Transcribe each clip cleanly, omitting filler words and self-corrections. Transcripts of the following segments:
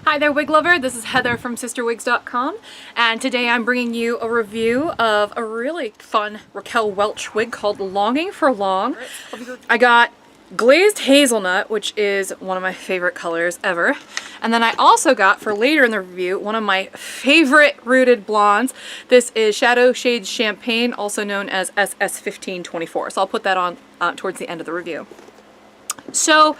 Hi there, wig lover. This is Heather from CysterWigs.com, and today I'm bringing you a review of a really fun Raquel Welch wig called Longing for Long. I got Glazed Hazelnut, which is one of my favorite colors ever. And then I also got, for later in the review, one of my favorite rooted blondes. This is Shadow Shades Champagne, also known as SS1524. So I'll put that on towards the end of the review. So,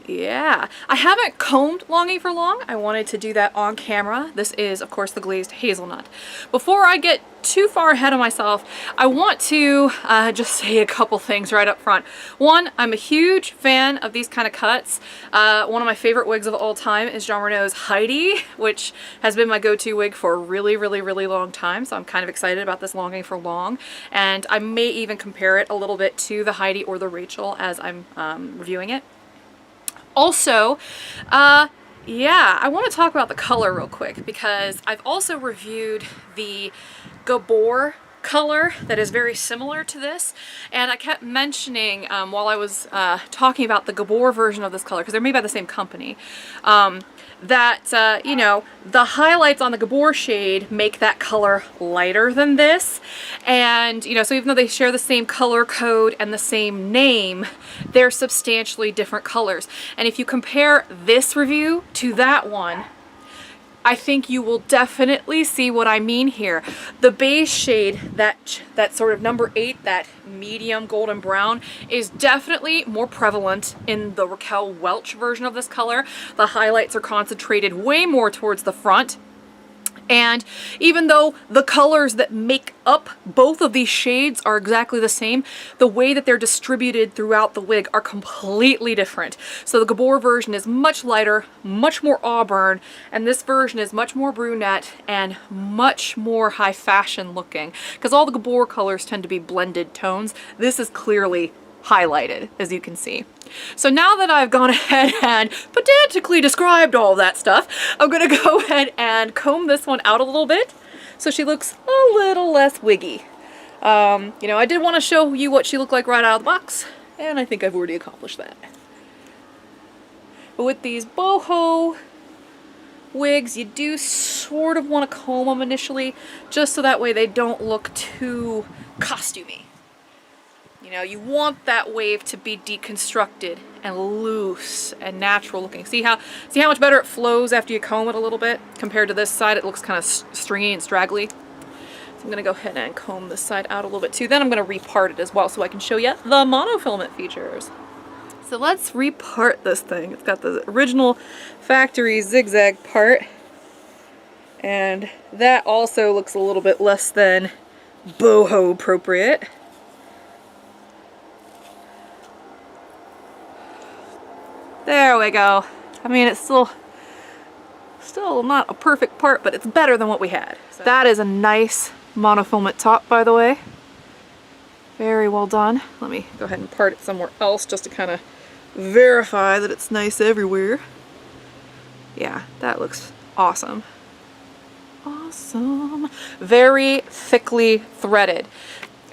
yeah, I haven't combed Longing for Long. I wanted to do that on camera. This is, of course, the Glazed Hazelnut. Before I get too far ahead of myself, I want to just say a couple things right up front. One, I'm a huge fan of these kind of cuts. One of my favorite wigs of all time is Jean Renault's Heidi, which has been my go-to wig for a really long time. So I'm kind of excited about this Longing for Long. And I may even compare it a little bit to the Heidi or the Rachel as I'm reviewing it. Also, yeah, I want to talk about the color real quick because I've also reviewed the Gabor color that is very similar to this, and I kept mentioning while I was talking about the Gabor version of this color, because they're made by the same company, that you know, the highlights on the Gabor shade make that color lighter than this, and you know, so even though they share the same color code and the same name, they're substantially different colors. And if you compare this review to that one, I think you will definitely see what I mean here. The base shade, that sort of number 8, that medium golden brown, is definitely more prevalent in the Raquel Welch version of this color. The highlights are concentrated way more towards the front. And even though the colors that make up both of these shades are exactly the same, the way that they're distributed throughout the wig are completely different. So the Gabor version is much lighter, much more auburn, and this version is much more brunette and much more high fashion looking. Because all the Gabor colors tend to be blended tones. This is clearly highlighted, as you can see. So now that I've gone ahead and pedantically described all that stuff, I'm going to go ahead and comb this one out a little bit so she looks a little less wiggy. You know, I did want to show you what she looked like right out of the box, and I think I've already accomplished that. But with these boho wigs, you do sort of want to comb them initially, just so that way they don't look too costumey. You know, you want that wave to be deconstructed and loose and natural looking. See how much better it flows after you comb it a little bit compared to this side? It looks kind of stringy and straggly. So I'm going to go ahead and comb this side out a little bit too. Then I'm going to repart it as well so I can show you the monofilament features. So let's repart this thing. It's got the original factory zigzag part, and that also looks a little bit less than boho appropriate. There we go. I mean, it's still not a perfect part, but it's better than what we had. So that is a nice monofilament top, by the way. Very well done. Let me go ahead and part it somewhere else just to kind of verify that it's nice everywhere. Yeah, that looks awesome. Awesome. Very thickly threaded.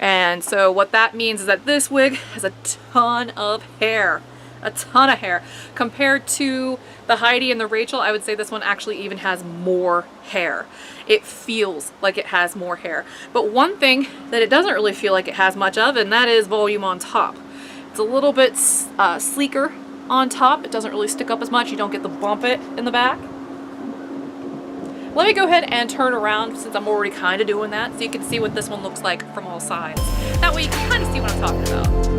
And so what that means is that this wig has a ton of hair. A ton of hair. Compared to the Heidi and the Rachel, I would say this one actually even has more hair. It feels like it has more hair. But one thing that it doesn't really feel like it has much of, and that is volume on top. It's a little bit sleeker on top. It doesn't really stick up as much. You don't get the bump it in the back. Let me go ahead and turn around since I'm already kind of doing that, so you can see what this one looks like from all sides. That way you can kind of see what I'm talking about.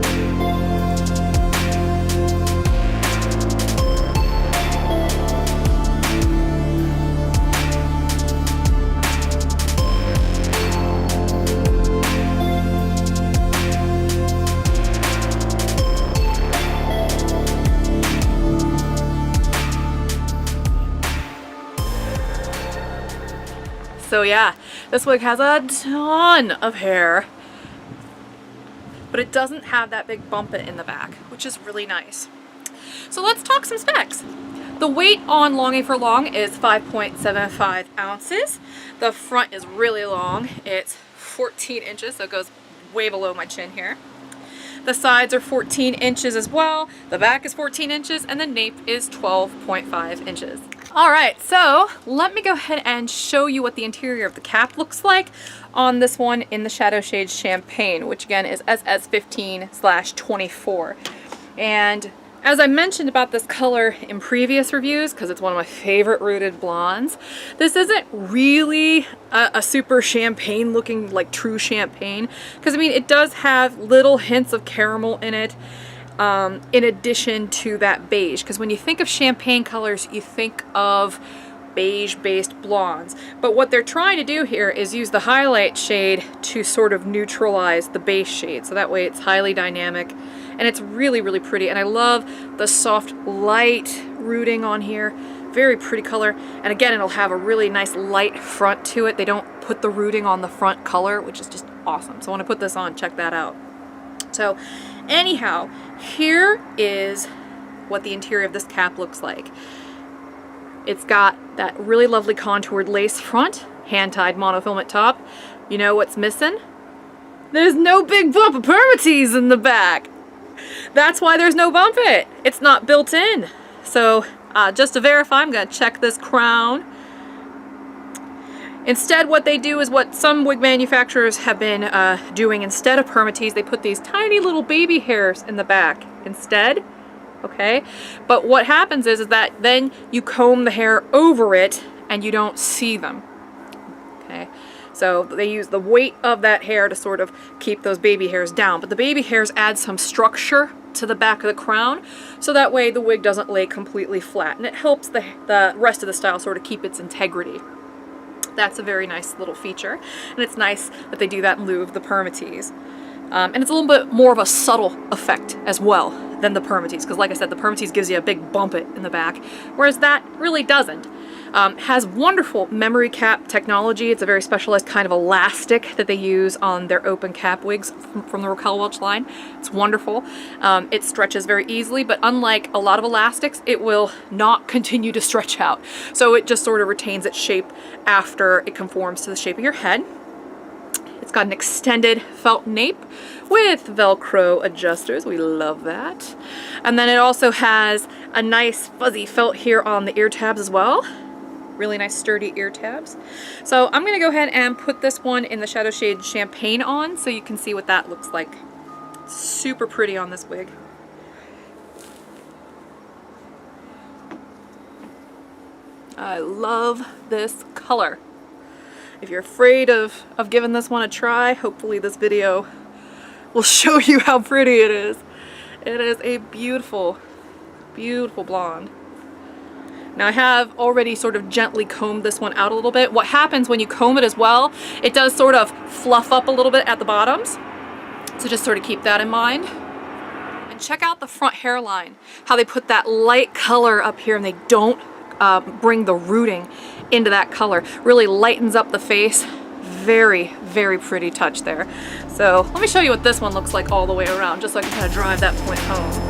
So yeah, this wig has a ton of hair, but it doesn't have that big bump in the back, which is really nice. So let's talk some specs. The weight on Longing for Long is 5.75 ounces. The front is really long. It's 14 inches, so it goes way below my chin here. The sides are 14 inches as well. The back is 14 inches, and the nape is 12.5 inches. Alright, so let me go ahead and show you what the interior of the cap looks like on this one in the Shadow Shade Champagne, which again is SS15/24. And as I mentioned about this color in previous reviews, because it's one of my favorite rooted blondes, this isn't really a super champagne looking, like true champagne, because I mean it does have little hints of caramel in it. In addition to that beige, because when you think of champagne colors, you think of beige-based blondes. But what they're trying to do here is use the highlight shade to sort of neutralize the base shade, so that way it's highly dynamic, and it's really, really pretty. And I love the soft, light rooting on here. Very pretty color. And again, it'll have a really nice light front to it. They don't put the rooting on the front color, which is just awesome. So when I put this on, check that out. So anyhow, here is what the interior of this cap looks like. It's got that really lovely contoured lace front, hand-tied monofilament top. You know what's missing? There's no big bump of permatease in the back. That's why there's no bump it. It's not built in. So just to verify, I'm going to check this crown. Instead, what they do is what some wig manufacturers have been doing instead of permatease. They put these tiny little baby hairs in the back instead, okay? But what happens is that then you comb the hair over it and you don't see them, okay? So they use the weight of that hair to sort of keep those baby hairs down. But the baby hairs add some structure to the back of the crown, so that way the wig doesn't lay completely flat. And it helps the rest of the style sort of keep its integrity. That's a very nice little feature, and it's nice that they do that in lieu of the permatease. And it's a little bit more of a subtle effect as well than the permatease, because like I said, the permatease gives you a big bump it in the back, whereas that really doesn't. Has wonderful memory cap technology. It's a very specialized kind of elastic that they use on their open cap wigs from the Raquel Welch line. It's wonderful. It stretches very easily, but unlike a lot of elastics, it will not continue to stretch out. So it just sort of retains its shape after it conforms to the shape of your head. It's got an extended felt nape with Velcro adjusters. We love that. And then it also has a nice fuzzy felt here on the ear tabs as well. Really nice sturdy ear tabs. So I'm going to go ahead and put this one in the Shadow Shade Champagne on so you can see what that looks like. Super pretty on this wig. I love this color. If you're afraid of giving this one a try, hopefully this video will show you how pretty it is. It is a beautiful, beautiful blonde. Now I have already sort of gently combed this one out a little bit. What happens when you comb it as well, it does sort of fluff up a little bit at the bottoms. So just sort of keep that in mind. And check out the front hairline, how they put that light color up here and they don't bring the rooting into that color. Really lightens up the face. Very, very pretty touch there. So let me show you what this one looks like all the way around, just so I can kind of drive that point home.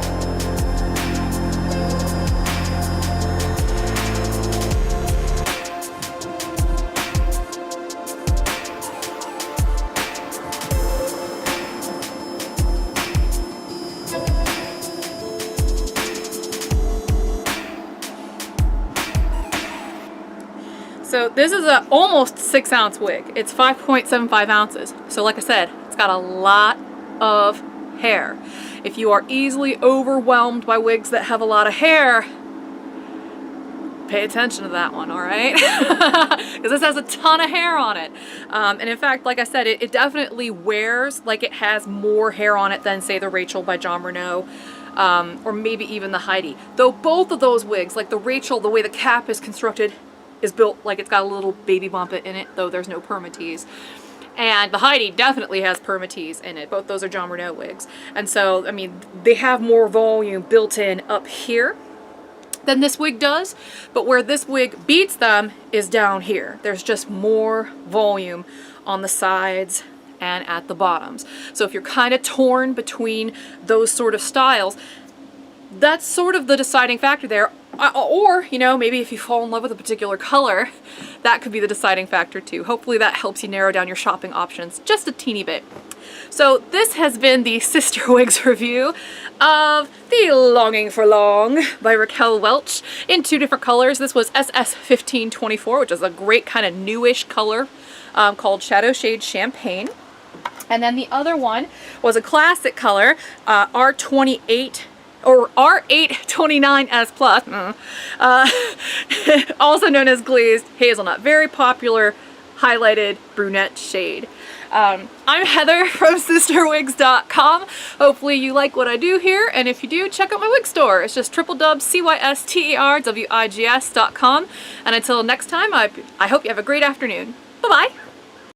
So this is a almost 6-ounce wig. It's 5.75 ounces. So like I said, it's got a lot of hair. If you are easily overwhelmed by wigs that have a lot of hair, pay attention to that one, all right? Because this has a ton of hair on it. And in fact, like I said, it definitely wears like it has more hair on it than, say, the Rachel by John Renault. Or maybe even the Heidi. Though both of those wigs, like the Rachel, the way the cap is constructed, is built like it's got a little baby bump in it, though there's no permatease. And the Heidi definitely has permatease in it. Both those are John Renault wigs. And so, I mean, they have more volume built in up here than this wig does, but where this wig beats them is down here. There's just more volume on the sides and at the bottoms. So if you're kind of torn between those sort of styles, that's sort of the deciding factor there. Or, you know, maybe if you fall in love with a particular color, that could be the deciding factor too. Hopefully that helps you narrow down your shopping options just a teeny bit. So this has been the CysterWigs review of the Longing for Long by Raquel Welch in 2 different colors. This was SS1524, which is a great kind of newish color called Shadow Shade Champagne. And then the other one was a classic color, R28 or R829S plus, also known as Glazed Hazelnut. Very popular highlighted brunette shade. I'm Heather from CysterWigs.com. Hopefully you like what I do here, and if you do, check out my wig store. It's just www.cysterwigs.com. And until next time, I hope you have a great afternoon. Bye-bye.